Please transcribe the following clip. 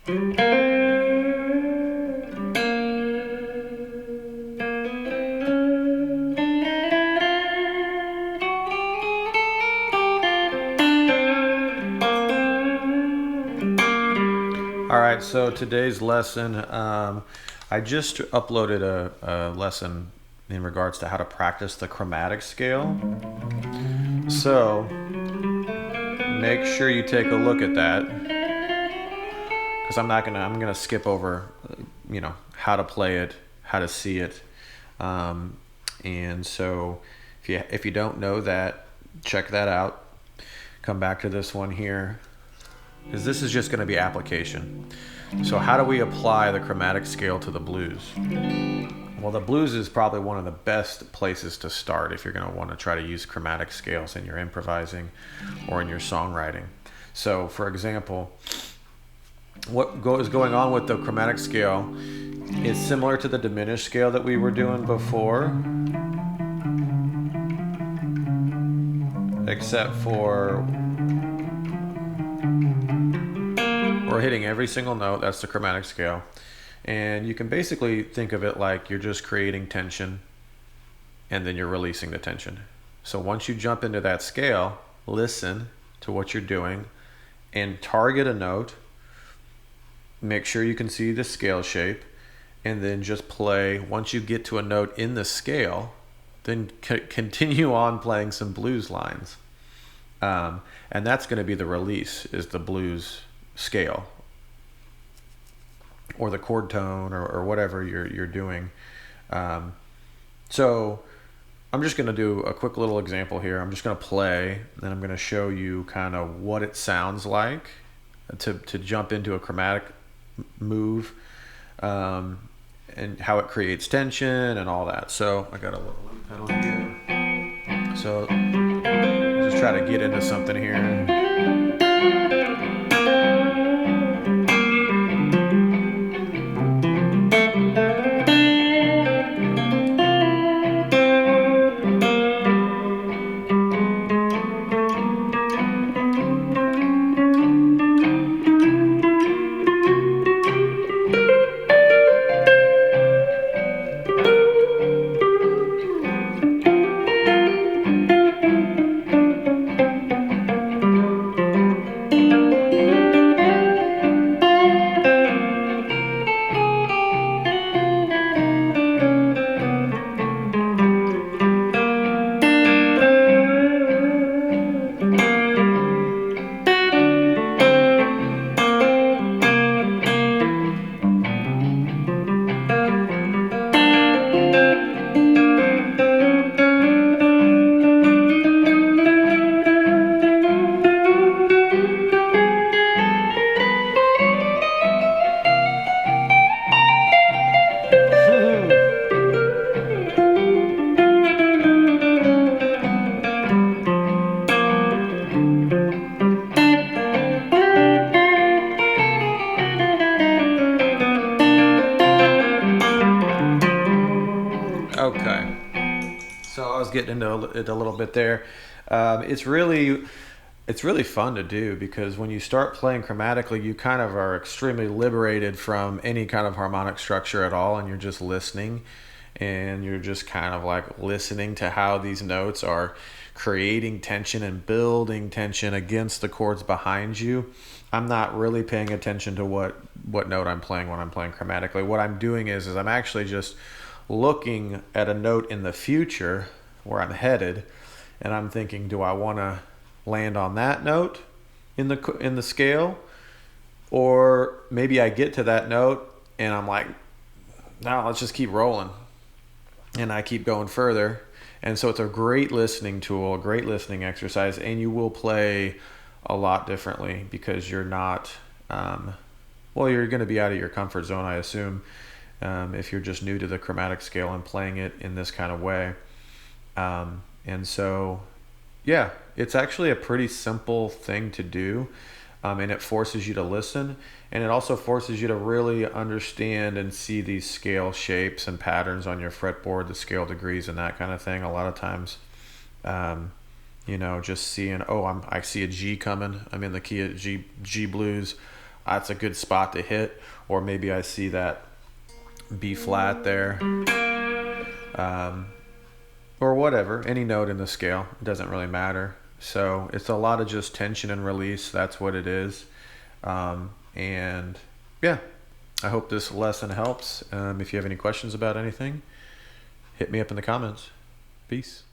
All right, so today's lesson, I just uploaded a lesson in regards to how to practice the chromatic scale. So make sure you take a look at that, because I'm gonna skip over, how to play it, how to see it, and so if you don't know that, check that out. Come back to this one here, because this is just going to be application. So how do we apply the chromatic scale to the blues? Well, the blues is probably one of the best places to start if you're going to want to try to use chromatic scales in your improvising or in your songwriting. So for example, what is going on with the chromatic scale is similar to the diminished scale that we were doing before, except for we're hitting every single note. That's the chromatic scale. And you can basically think of it like you're just creating tension and then you're releasing the tension. So once you jump into that scale, listen to what you're doing and target a note. Make sure you can see the scale shape, and then just play. Once you get to a note in the scale, then continue on playing some blues lines. And that's going to be the release, is the blues scale or the chord tone or whatever you're doing. So I'm just going to do a quick little example here. I'm just going to play, and I'm going to show you kind of what it sounds like to jump into a chromatic move, and how it creates tension and all that. So I got a little loop pedal here. So just try to get into something here. Okay, so I was getting into it a little bit there. It's really fun to do, because when you start playing chromatically, you kind of are extremely liberated from any kind of harmonic structure at all, and you're just listening, and you're just kind of like listening to how these notes are creating tension and building tension against the chords behind you. I'm not really paying attention to what note I'm playing when I'm playing chromatically. What I'm doing is I'm actually just looking at a note in the future where I'm headed, and I'm thinking, do I want to land on that note in the scale, or maybe I get to that note and I'm like, no, let's just keep rolling, and I keep going further. And so it's a great listening tool, a great listening exercise, and you will play a lot differently, because you're not you're going to be out of your comfort zone, I assume, if you're just new to the chromatic scale and playing it in this kind of way. And so, yeah, it's actually a pretty simple thing to do, and it forces you to listen, and it also forces you to really understand and see these scale shapes and patterns on your fretboard, the scale degrees and that kind of thing. A lot of times, just seeing, I see a G coming, I'm in the key of G blues, that's a good spot to hit, or maybe I see that B flat there, or whatever, any note in the scale, it doesn't really matter. So it's a lot of just tension and release. That's what it is. And yeah, I hope this lesson helps. If you have any questions about anything, hit me up in the comments. Peace.